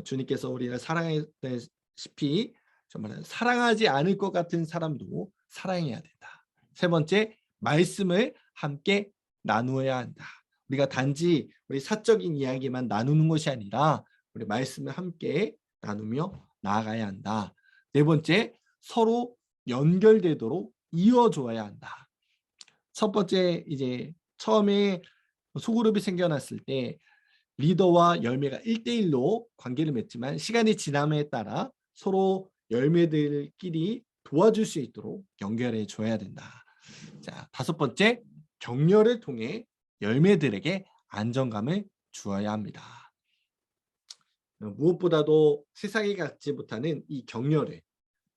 주님께서 우리를 사랑했다시피 정말 사랑하지 않을 것 같은 사람도 사랑해야 된다. 세 번째, 말씀을 함께 나누어야 한다. 우리가 단지 우리 사적인 이야기만 나누는 것이 아니라 우리 말씀을 함께 나누며 나아가야 한다. 네 번째, 서로 연결되도록 이어줘야 한다. 첫 번째, 이제 처음에 소그룹이 생겨났을 때 리더와 열매가 1대1로 관계를 맺지만 시간이 지남에 따라 서로 열매들끼리 도와줄 수 있도록 연결해 줘야 된다. 자, 다섯 번째, 격려를 통해 열매들에게 안정감을 주어야 합니다. 무엇보다도 세상이 갖지 못하는 이 격려를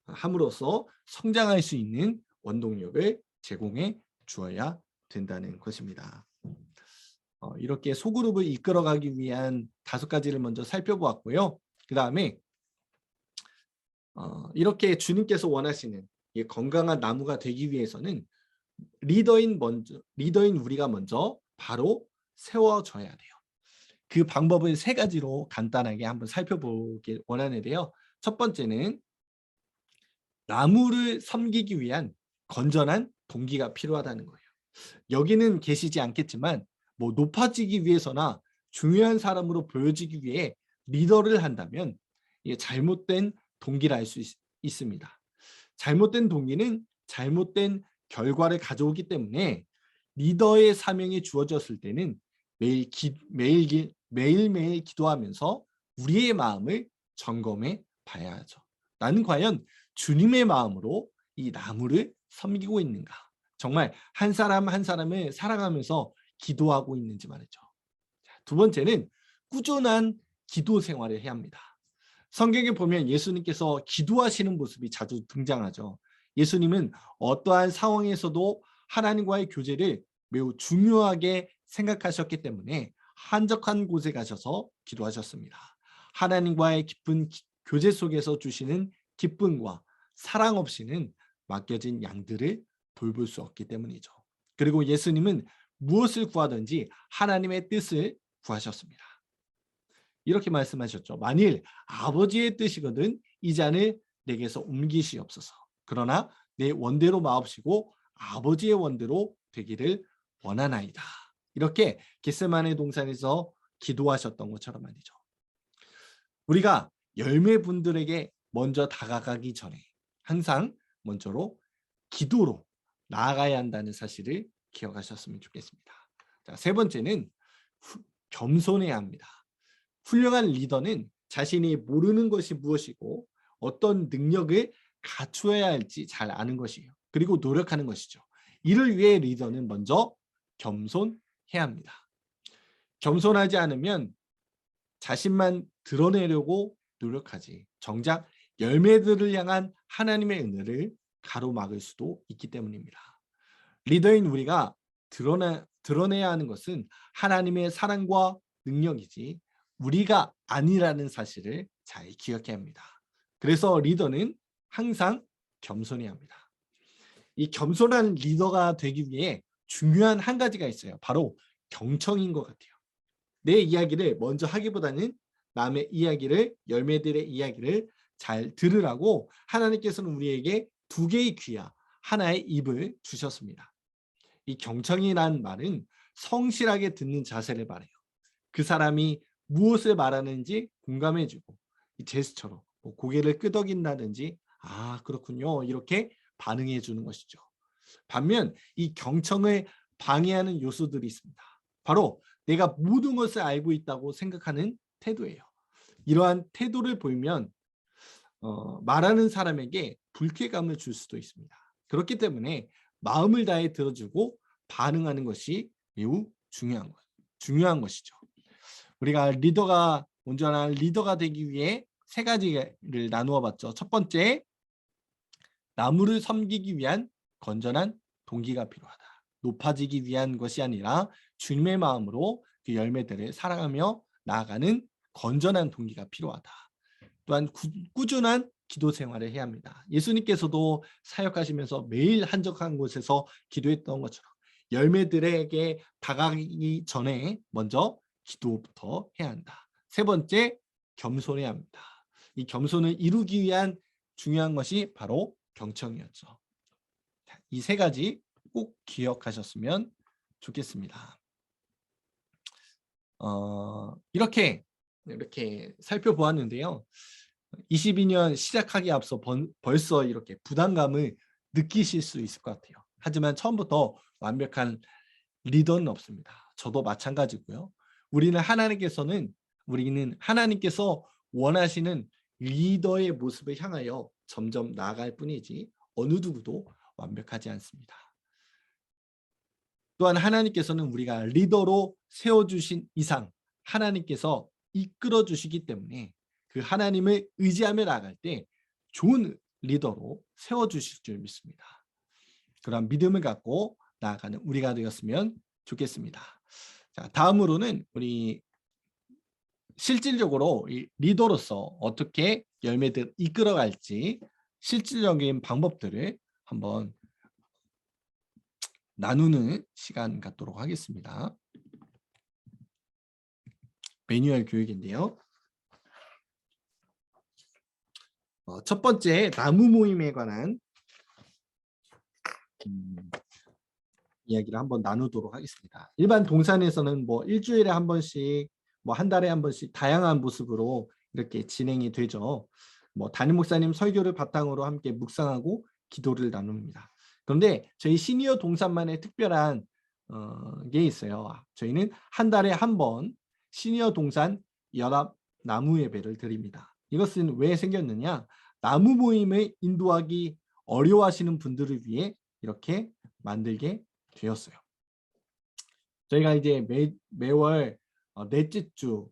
함으로써 성장할 수 있는 원동력을 제공해 주어야 된다는 것입니다. 이렇게 소그룹을 이끌어가기 위한 5가지를 먼저 살펴보았고요. 그 다음에 이렇게 주님께서 원하시는 이 건강한 나무가 되기 위해서는 리더인 우리가 먼저 바로 세워져야 돼요. 그 방법을 3가지로 간단하게 한번 살펴보길 원하는데요. 첫 번째는 나무를 섬기기 위한 건전한 동기가 필요하다는 거예요. 여기는 계시지 않겠지만 뭐 높아지기 위해서나 중요한 사람으로 보여지기 위해 리더를 한다면 이게 잘못된 동기를 알 수 있습니다. 잘못된 동기는 잘못된 결과를 가져오기 때문에 리더의 사명이 주어졌을 때는 매일매일 기도하면서 우리의 마음을 점검해 봐야 하죠. 나는 과연 주님의 마음으로 이 나무를 섬기고 있는가? 정말 한 사람 한 사람을 사랑하면서 기도하고 있는지 말이죠. 두 번째는 꾸준한 기도 생활을 해야 합니다. 성경에 보면 예수님께서 기도하시는 모습이 자주 등장하죠. 예수님은 어떠한 상황에서도 하나님과의 교제를 매우 중요하게 생각하셨기 때문에 한적한 곳에 가셔서 기도하셨습니다. 하나님과의 깊은 교제 속에서 주시는 기쁨과 사랑 없이는 맡겨진 양들을 돌볼 수 없기 때문이죠. 그리고 예수님은 무엇을 구하든지 하나님의 뜻을 구하셨습니다. 이렇게 말씀하셨죠. 만일 아버지의 뜻이거든 이 잔을 내게서 옮기시옵소서. 그러나 내 원대로 마옵시고 아버지의 원대로 되기를 원하나이다. 이렇게 겟세마네 동산에서 기도하셨던 것처럼 말이죠. 우리가 열매분들에게 먼저 다가가기 전에 항상 먼저로 기도로 나아가야 한다는 사실을 기억하셨으면 좋겠습니다. 자, 3번째는 겸손해야 합니다. 훌륭한 리더는 자신이 모르는 것이 무엇이고 어떤 능력을 갖추어야 할지 잘 아는 것이에요. 그리고 노력하는 것이죠. 이를 위해 리더는 먼저 겸손해야 합니다. 겸손하지 않으면 자신만 드러내려고 노력하지 정작 열매들을 향한 하나님의 은혜를 가로막을 수도 있기 때문입니다. 리더인 우리가 드러내야 하는 것은 하나님의 사랑과 능력이지 우리가 아니라는 사실을 잘 기억해야 합니다. 그래서 리더는 항상 겸손해야 합니다. 이 겸손한 리더가 되기 위해 중요한 한 가지가 있어요. 바로 경청인 것 같아요. 내 이야기를 먼저 하기보다는 남의 이야기를, 열매들의 이야기를 잘 들으라고 하나님께서는 우리에게 2개의 귀와 하나의 입을 주셨습니다. 이 경청이란 말은 성실하게 듣는 자세를 말해요. 그 사람이 무엇을 말하는지 공감해주고 이 제스처로 뭐 고개를 끄덕인다든지 아 그렇군요 이렇게 반응해 주는 것이죠. 반면 이 경청을 방해하는 요소들이 있습니다. 바로 내가 모든 것을 알고 있다고 생각하는 태도예요. 이러한 태도를 보이면 말하는 사람에게 불쾌감을 줄 수도 있습니다. 그렇기 때문에 마음을 다해 들어주고 반응하는 것이 매우 중요한 것이죠. 우리가 온전한 리더가 되기 위해 3가지를 나누어 봤죠. 첫 번째, 나무를 섬기기 위한 건전한 동기가 필요하다. 높아지기 위한 것이 아니라 주님의 마음으로 그 열매들을 사랑하며 나아가는 건전한 동기가 필요하다. 또한 꾸준한 기도 생활을 해야 합니다. 예수님께서도 사역하시면서 매일 한적한 곳에서 기도했던 것처럼 열매들에게 다가가기 전에 먼저 기도부터 해야 한다. 3번째, 겸손해야 합니다. 이 겸손을 이루기 위한 중요한 것이 바로 경청이었죠. 이 3가지 꼭 기억하셨으면 좋겠습니다. 이렇게 살펴보았는데요. 22년 시작하기에 앞서 벌써 이렇게 부담감을 느끼실 수 있을 것 같아요. 하지만 처음부터 완벽한 리더는 없습니다. 저도 마찬가지고요. 우리는 하나님께서 원하시는 리더의 모습을 향하여 점점 나아갈 뿐이지 어느 누구도 완벽하지 않습니다. 또한 하나님께서는 우리가 리더로 세워주신 이상 하나님께서 이끌어 주시기 때문에 그 하나님을 의지하며 나갈 때 좋은 리더로 세워주실 줄 믿습니다. 그런 믿음을 갖고 나아가는 우리가 되었으면 좋겠습니다. 자, 다음으로는 우리 실질적으로 이 리더로서 어떻게 열매들 이끌어갈지 실질적인 방법들을 한번 나누는 시간 갖도록 하겠습니다. 매뉴얼 교육인데요. 첫 번째 나무 모임에 관한 이야기를 한번 나누도록 하겠습니다. 일반 동산에서는 뭐 일주일에 한 번씩, 뭐 한 달에 한 번씩 다양한 모습으로 이렇게 진행이 되죠. 뭐 담임 목사님 설교를 바탕으로 함께 묵상하고 기도를 나눕니다. 그런데 저희 시니어 동산만의 특별한 게 있어요. 저희는 한 달에 한 번 시니어 동산 연합 나무 예배를 드립니다. 이것은 왜 생겼느냐? 나무 모임을 인도하기 어려워하시는 분들을 위해 이렇게 만들게 되었어요. 저희가 이제 매월 넷째 주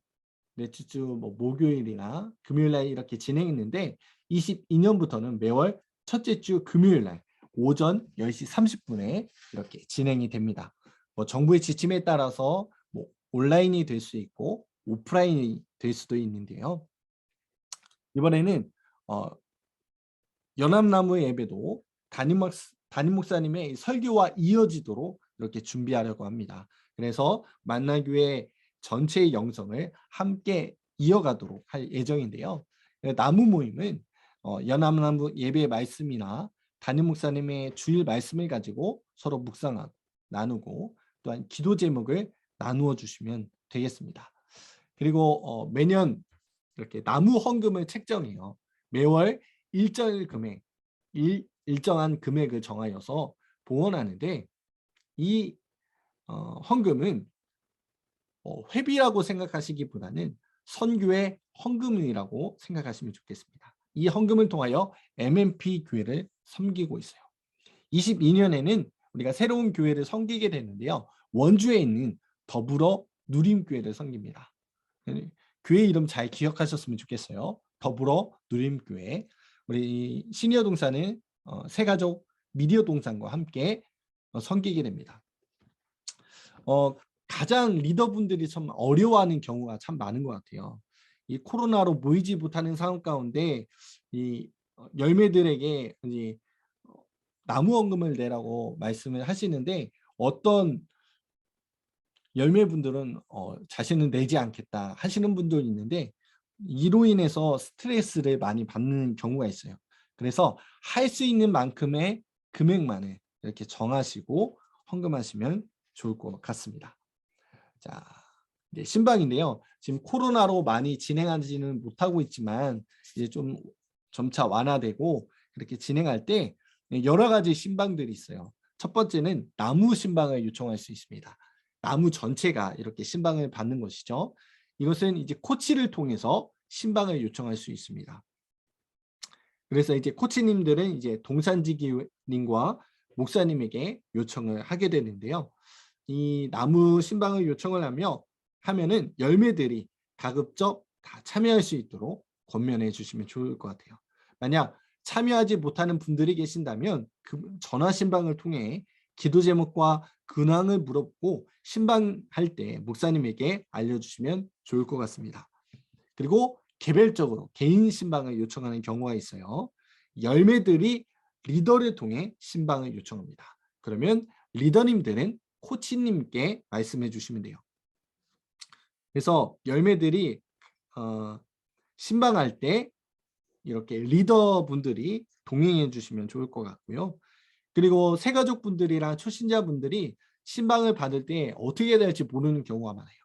뭐 목요일이나 금요일 날 이렇게 진행했는데 22년부터는 매월 첫째 주 금요일 날 오전 10시 30분에 이렇게 진행이 됩니다. 뭐 정부의 지침에 따라서 뭐 온라인이 될 수 있고 오프라인이 될 수도 있는데요. 이번에는 연합나무 예배도 담임 목사님의 설교와 이어지도록 이렇게 준비하려고 합니다. 그래서 만나교회 전체의 영성을 함께 이어가도록 할 예정인데요. 나무 모임은 연합나무 예배 말씀이나 담임 목사님의 주일 말씀을 가지고 서로 묵상하고 나누고 또한 기도 제목을 나누어 주시면 되겠습니다. 그리고 매년 이렇게 나무 헌금을 책정해요. 매월 일정한 금액을 정하여서 봉헌하는데 이 헌금은 회비라고 생각하시기보다는 선교의 헌금이라고 생각하시면 좋겠습니다. 이 헌금을 통하여 MMP 교회를 섬기고 있어요. 22년에는 우리가 새로운 교회를 섬기게 됐는데요. 원주에 있는 더불어 누림교회를 섬깁니다. 교회 이름 잘 기억하셨으면 좋겠어요. 더불어 누림교회. 우리 시니어 동산은 새가족 미디어 동산과 함께 섬기게 됩니다. 가장 리더분들이 참 어려워하는 경우가 참 많은 것 같아요. 이 코로나로 모이지 못하는 상황 가운데 이 열매들에게 이제 나무 헌금을 내라고 말씀을 하시는데 어떤 열매분들은 자신은 내지 않겠다 하시는 분도 있는데 이로 인해서 스트레스를 많이 받는 경우가 있어요. 그래서 할 수 있는 만큼의 금액만을 이렇게 정하시고 헌금하시면 좋을 것 같습니다. 자, 이제 신방인데요. 지금 코로나로 많이 진행하지는 못하고 있지만 이제 좀 점차 완화되고 이렇게 진행할 때 여러 가지 신방들이 있어요. 첫 번째는 나무 신방을 요청할 수 있습니다. 나무 전체가 이렇게 신방을 받는 것이죠. 이것은 이제 코치를 통해서 신방을 요청할 수 있습니다. 그래서 이제 코치님들은 이제 동산지기님과 목사님에게 요청을 하게 되는데요. 이 나무 신방을 요청을 하면은 열매들이 가급적 다 참여할 수 있도록 권면해 주시면 좋을 것 같아요. 만약 참여하지 못하는 분들이 계신다면 그 전화 신방을 통해 기도 제목과 근황을 물어보고 신방할 때 목사님에게 알려주시면 좋을 것 같습니다. 그리고 개별적으로 개인 신방을 요청하는 경우가 있어요. 열매들이 리더를 통해 신방을 요청합니다. 그러면 리더님들은 코치님께 말씀해 주시면 돼요. 그래서 열매들이 신방할 때 이렇게 리더분들이 동행해 주시면 좋을 것 같고요. 그리고 새가족분들이랑 초신자분들이 신방을 받을 때 어떻게 해야 될지 모르는 경우가 많아요.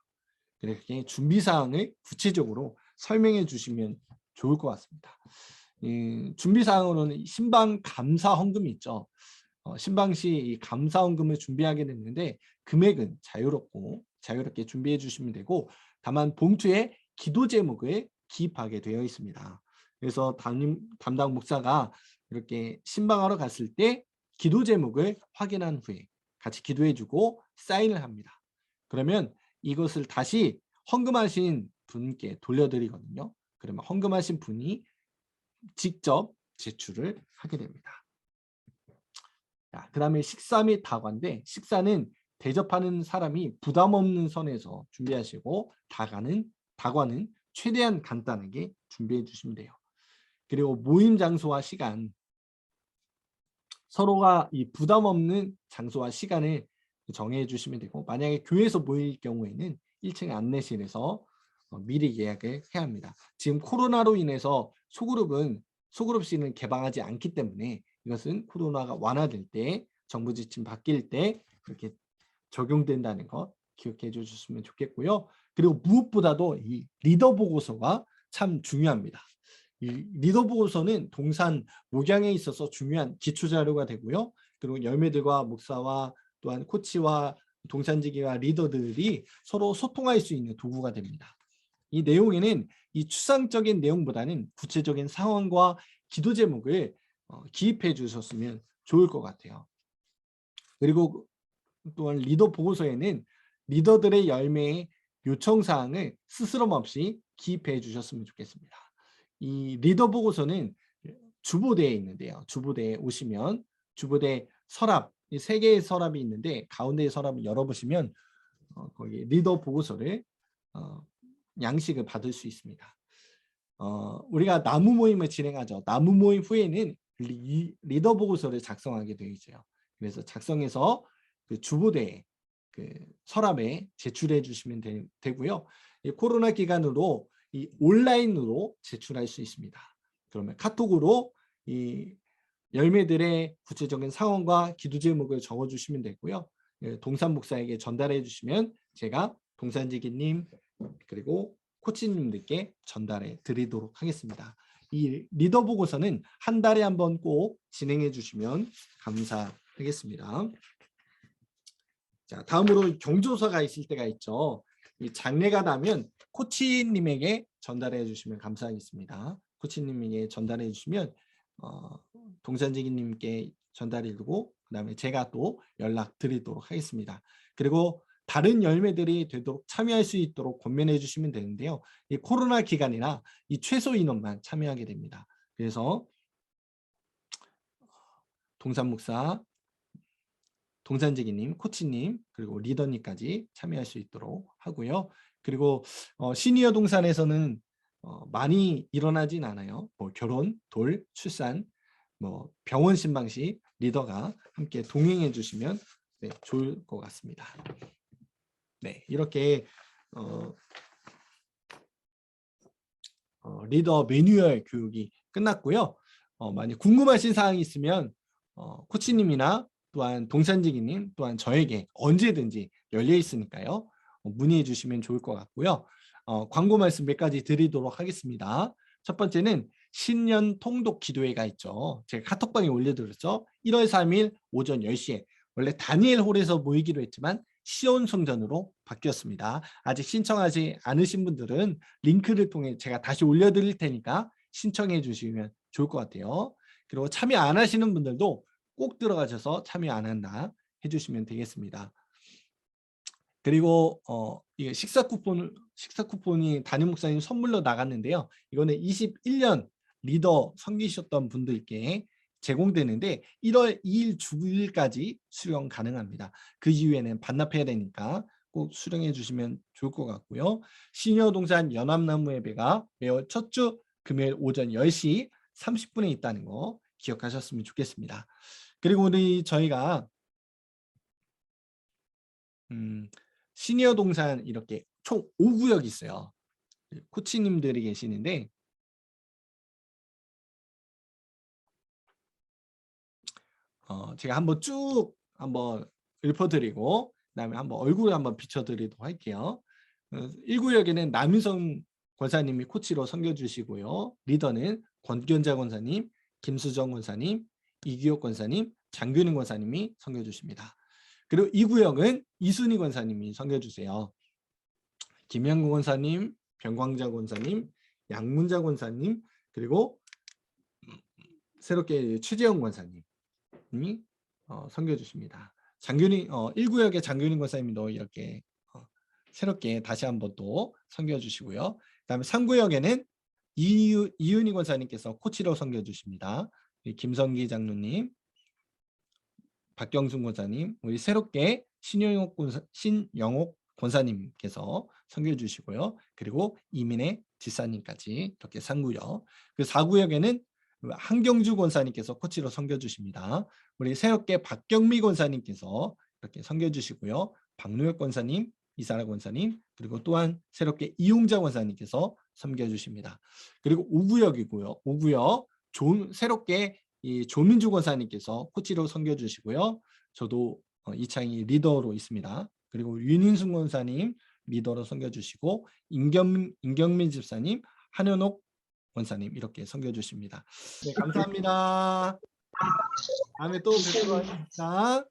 그렇게 준비사항을 구체적으로 설명해 주시면 좋을 것 같습니다. 준비사항으로는 신방 감사 헌금이 있죠. 신방 시 이 감사 헌금을 준비하게 됐는데 금액은 자유롭게 준비해 주시면 되고 다만 봉투에 기도 제목을 기입하게 되어 있습니다. 그래서 담당 목사가 이렇게 신방하러 갔을 때 기도 제목을 확인한 후에 같이 기도해 주고 사인을 합니다. 그러면 이것을 다시 헌금하신 분께 돌려드리거든요. 그러면 헌금하신 분이 직접 제출을 하게 됩니다. 그 다음에 식사 및 다과인데, 식사는 대접하는 사람이 부담 없는 선에서 준비하시고, 다과는 최대한 간단하게 준비해 주시면 돼요. 그리고 모임 장소와 시간, 서로가 이 부담 없는 장소와 시간을 정해 주시면 되고, 만약에 교회에서 모일 경우에는 1층 안내실에서 미리 예약을 해야 합니다. 지금 코로나로 인해서 소그룹실은 개방하지 않기 때문에 이것은 코로나가 완화될 때, 정부 지침 바뀔 때 그렇게 적용된다는 거 기억해 주셨으면 좋겠고요. 그리고 무엇보다도 이 리더 보고서가 참 중요합니다. 이 리더 보고서는 동산 목양에 있어서 중요한 기초 자료가 되고요. 그리고 열매들과 목사와 또한 코치와 동산지기와 리더들이 서로 소통할 수 있는 도구가 됩니다. 이 내용에는 이 추상적인 내용보다는 구체적인 상황과 기도 제목을 기입해 주셨으면 좋을 것 같아요. 그리고 또한 리더 보고서에는 리더들의 열매의 요청 사항을 스스럼 없이 기입해 주셨으면 좋겠습니다. 이 리더 보고서는 주보대에 있는데요. 주보대에 오시면 주보대 서랍, 이 3개의 서랍이 있는데 가운데의 서랍을 열어보시면 거기 리더 보고서를 양식을 받을 수 있습니다. 우리가 나무 모임을 진행하죠. 나무 모임 후에는 리더 보고서를 작성하게 되어 있어요. 그래서 작성해서 그 주보대에 그 서랍에 제출해 주시면 되고요. 이 코로나 기간으로 이 온라인으로 제출할 수 있습니다. 그러면 카톡으로 이 열매들의 구체적인 상황과 기도 제목을 적어 주시면 되고요. 동산 목사에게 전달해 주시면 제가 동산지기님 그리고 코치님들께 전달해 드리도록 하겠습니다. 이 리더 보고서는 한 달에 한 번 꼭 진행해 주시면 감사하겠습니다. 자, 다음으로 경조사가 있을 때가 있죠. 이 장례가 나면 코치님에게 전달해 주시면 감사하겠습니다. 코치님에게 전달해 주시면 동산지기님께 전달해 주고 그다음에 제가 또 연락 드리도록 하겠습니다. 그리고 다른 열매들이 되도록 참여할 수 있도록 권면해 주시면 되는데요. 이 코로나 기간이나 이 최소 인원만 참여하게 됩니다. 그래서 동산 목사, 동산지기님, 코치님, 그리고 리더님까지 참여할 수 있도록 하고요. 그리고 시니어 동산에서는 많이 일어나진 않아요. 뭐 결혼, 돌, 출산, 뭐 병원 신방식 리더가 함께 동행해 주시면 좋을 것 같습니다. 네, 이렇게 리더 매뉴얼 교육이 끝났고요. 만약 궁금하신 사항이 있으면 코치님이나 또한 동산지기님 또한 저에게 언제든지 열려 있으니까요. 문의해 주시면 좋을 것 같고요. 광고 말씀 몇 가지 드리도록 하겠습니다. 첫 번째는 신년 통독 기도회가 있죠. 제가 카톡방에 올려드렸죠. 1월 3일 오전 10시에 원래 다니엘 홀에서 모이기로 했지만 시온 성전으로 바뀌었습니다. 아직 신청하지 않으신 분들은 링크를 통해 제가 다시 올려드릴 테니까 신청해 주시면 좋을 것 같아요. 그리고 참여 안 하시는 분들도 꼭 들어가셔서 참여 안 한다 해주시면 되겠습니다. 그리고 이게 식사 쿠폰이 담임 목사님 선물로 나갔는데요. 이거는 21년 리더 섬기셨던 분들께 제공되는데 1월 2일 주일까지 수령 가능합니다. 그 이후에는 반납해야 되니까 꼭 수령해 주시면 좋을 것 같고요. 시니어 동산 연합나무 예배가 매월 첫 주 금요일 오전 10시 30분에 있다는 거 기억하셨으면 좋겠습니다. 그리고 저희가 시니어 동산 이렇게 총 5구역이 있어요. 코치님들이 계시는데 제가 한번 쭉 읊어드리고 그다음에 한번 얼굴을 한번 비춰드리도록 할게요. 1구역에는 남윤성 권사님이 코치로 섬겨주시고요. 리더는 권견자 권사님, 김수정 권사님, 이규혁 권사님, 장균인 권사님이 섬겨주십니다. 그리고 2구역은 이순희 권사님이 섬겨주세요. 김영구 권사님, 병광자 권사님, 양문자 권사님, 그리고 새롭게 최재형 권사님이 섬겨주십니다. 1구역의 장균인 권사님도 이렇게 새롭게 다시 한번 또 섬겨주시고요. 그 다음에 3구역에는 이윤희 권사님께서 코치로 섬겨주십니다. 우리 김성기 장로님, 박경순 권사님, 우리 새롭게 신영옥 권사님께서 섬겨주시고요. 그리고 이민혜 지사님까지 이렇게 3구역. 그 4구역에는 한경주 권사님께서 코치로 섬겨주십니다. 우리 새롭게 박경미 권사님께서 이렇게 섬겨주시고요. 박노혁 권사님, 이사라 권사님, 그리고 또한 새롭게 이용자 권사님께서 섬겨주십니다. 그리고 5구역이고요. 5구역 새롭게 이 조민주 권사님께서 코치로 섬겨주시고요. 저도 이창희 리더로 있습니다. 그리고 윤인순 권사님 리더로 섬겨주시고 임경민 집사님, 한현옥 권사님 이렇게 섬겨주십니다. 네, 감사합니다. 다음에 또 뵙도록 하겠습니다.